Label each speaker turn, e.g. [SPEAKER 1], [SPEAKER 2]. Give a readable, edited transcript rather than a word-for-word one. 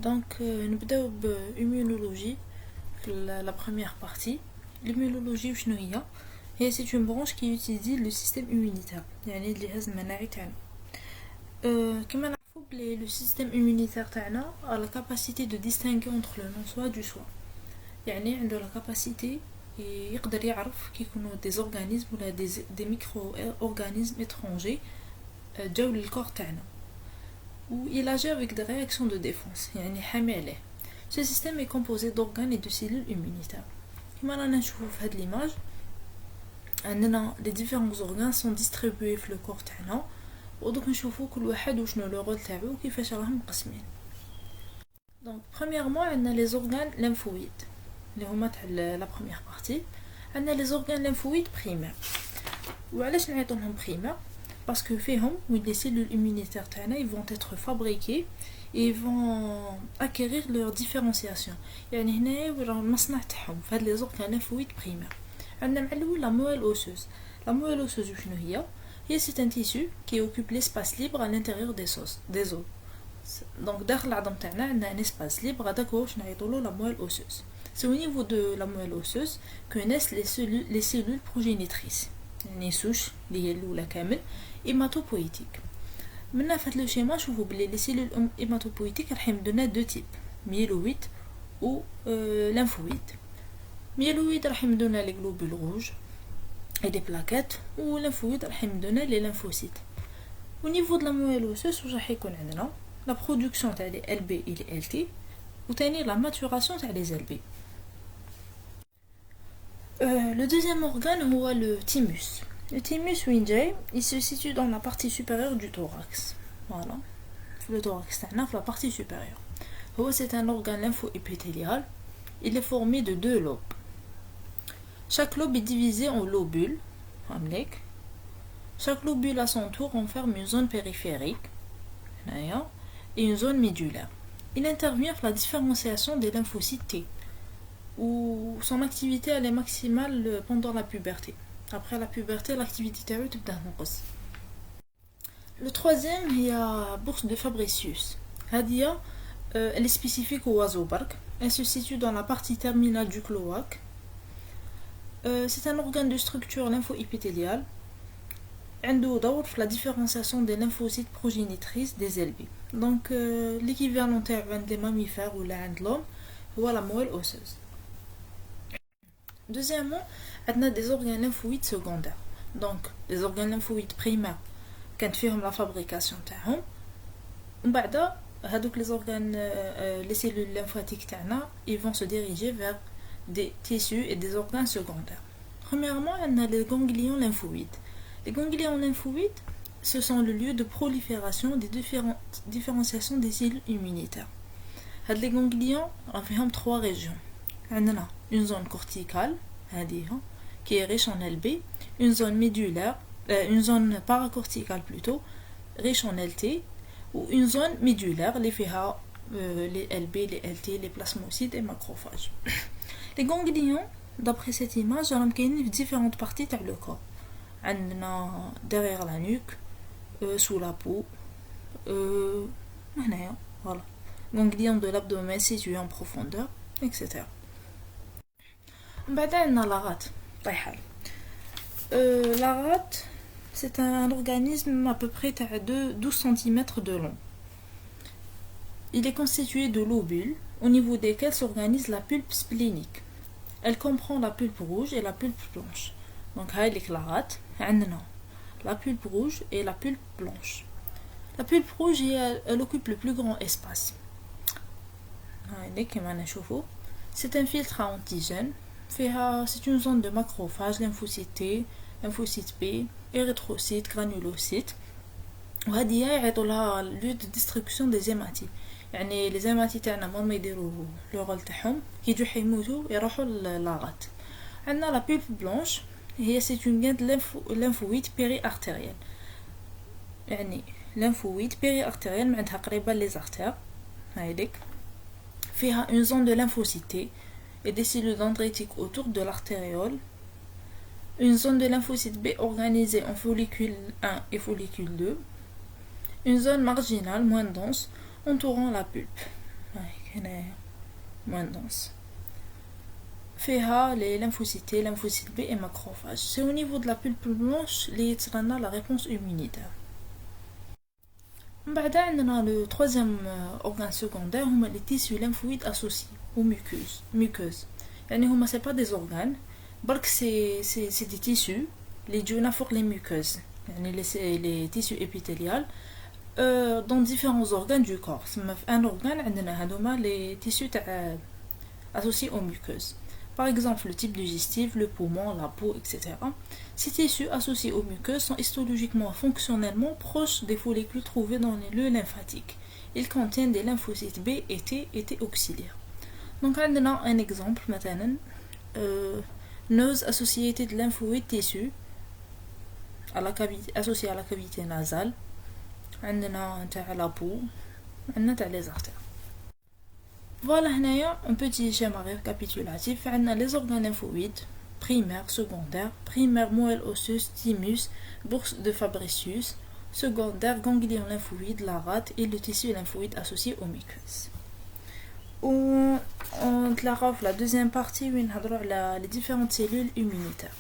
[SPEAKER 1] Donc, نبداو بimmunologie, la première partie. L'immunologie وشنو هي c'est une branche qui utilise le système immunitaire, يعني الجهاز المناعي تاعنا. كما نعرفوا بلي le système immunitaire تاعنا a la capacité de distinguer entre le non-soi du soi. يعني عنده la capacité يقدر يعرف كي يكونوا des organismes ولا des micro-organismes étrangers جاو للكور تاعنا. Où il agit avec des réactions de défense, يعني حامي عليه. Ce système est composé d'organes et de cellules immunitaires. كما رانا نشوفوا في هاد l'image, عندنا les différents organes sont distribués في le corps تاعنا, ودوك نشوفوا كل واحد وشنو لو رول تاعو وكيفاش راهم مقسمين. Donc premièrement, عندنا les organes lymphoïdes اللي هما تاع la première partie. عندنا les organes lymphoïdes primaires. وعلاش نعيطوهم primaires? Parce que فيهم où les cellules immunitaires تاعنا ils vont être fabriquées et ils vont acquérir leur différenciation. يعني هنايا وين راهم المصنع تاعهم في هاد لي زورغان lymphoïdes primaires. عندنا مع الاول la moelle osseuse. La moelle osseuse شنو هي؟ هي c'est un tissu qui occupe l'espace libre à l'intérieur des os. Donc داخل العظم تاعنا عندنا un espace libre, هذاك هو واش نعيطولو la moelle osseuse. C'est au niveau de la moelle osseuse que naissent les cellules progénitrices. يعني souche اللي هي الاولى كامل hématopoïétique. Maintenant fait le schéma, je vous les cellules hématopoïétiques راح يمدونا deux types, myéloïdes ou lymphoïdes. Myéloïdes راح يمدونا les globules rouges et des plaquettes, ou lymphoïdes راح يمدونا les lymphocytes. Au niveau de la moelle osseuse راح يكون عندنا la production تاع les LB et les LT ou تاني la maturation تاع les LB. Le deuxième organe هو le thymus. Le thymus وين il se situe dans la partie supérieure du thorax. Voilà. Le thorax تاعنا في la partie supérieure. C'est un organe lymphoépithélial. Il est formé de deux lobes. Chaque lobe est divisé en lobules. Chaque lobule à son tour renferme une zone périphérique et une zone médulaire. Il intervient pour la différenciation des lymphocytes T, où son activité elle est maximale pendant la puberté. Après la puberté, l'activité تاعو تبدا تنقص. Le troisième هي bourse de Fabricius. هذه elle est spécifique au oiseau-barque. Elle se situe dans la partie terminale du cloaque. C'est un organe de structure lymphoépithéliale. عنده دور في la différenciation des lymphocytes progénitrices des LB. Donc l'équivalent تاعو عند les mammifères ولا عند l'homme هو la moelle osseuse. Deuxièmement, on a des organes lymphoïdes secondaires. Donc, les organes lymphoïdes primaires, quand فيهم la fabrication تاعهم, ومن بعد هذوك les organes, les cellules lymphatiques تاعنا, ils vont se diriger vers des tissus et des organes secondaires. Premièrement, on a les ganglions lymphoïdes. Les ganglions lymphoïdes, ce sont le lieu de prolifération des différenciations des cellules immunitaires. Les ganglions, on fait trois régions. On a une zone corticale, qui est riche en LB, une zone médulaire, une zone paracorticale plutôt, riche en LT, ou une zone médulaire, les LB, les LT, les plasmocytes et macrophages. Les ganglions, d'après cette image, on a différentes parties dans le corps. On a derrière la nuque, sous la peau, voilà. Ganglions de l'abdomen situés en profondeur, etc. بعد عندنا la rate. La rate, c'est un organisme à peu près de 12 cm de long. Il est constitué de lobules au niveau desquels s'organise la pulpe splénique. Elle comprend la pulpe rouge et la pulpe blanche. Donc la rate, la pulpe rouge et la pulpe blanche. La pulpe rouge elle occupe le plus grand espace. C'est un filtre à antigènes. C'est une zone de macrophage, lymphocyte T, lymphocyte B, érythrocyte, granulocyte. وهذه يعطوا لها lieu de distribution des hématites. يعني les hématites تاعنا ما يديروا لو رول تاعهم كي يجوا يموتوا يروحوا للغات. عندنا la pulpe blanche هي c'est une glande lymphoïde périartérielle. يعني lymphoïde périartérielle معناتها قريبة les artères. هايديك فيها une zone de lymphocyte T et des cellules dendritiques autour de l'artériole, une zone de lymphocyte B organisée en follicule 1 et follicule 2, une zone marginale moins dense entourant la pulpe. هنايا moins dense. فيها les lymphocytes T, lymphocytes B et macrophages. C'est au niveau de la pulpe blanche اللي يتصنع la réponse immunitaire. من بعد عندنا le troisième organe secondaire هما les tissus lymphoïdes associés aux muqueuses. يعني هما c'est pas des organes برك c'est des tissus اللي يجونا فوق les muqueuses يعني les tissus épithéliales dans différents organes du corps. ثم في un organe عندنا هذوما les tissus تاع associés aux muqueuses. Par exemple, le type digestif, le poumon, la peau, etc. Ces tissus associés aux muqueuses sont histologiquement fonctionnellement proches des follicules trouvés dans les lieux lymphatiques. Ils contiennent des lymphocytes B et T auxiliaires. Donc, on a un exemple, maintenant, nose associated lymphoid tissue associé à la cavité nasale. On a la peau, on a les artères. Voilà un petit schéma récapitulatif. On a les organes lymphoïdes, primaire, secondaire, primaire moelle osseuse, thymus, bourse de Fabricius, secondaire ganglion lymphoïde, la rate et le tissu lymphoïde associé aux muqueuses. On la deuxième partie où on a les différentes cellules immunitaires.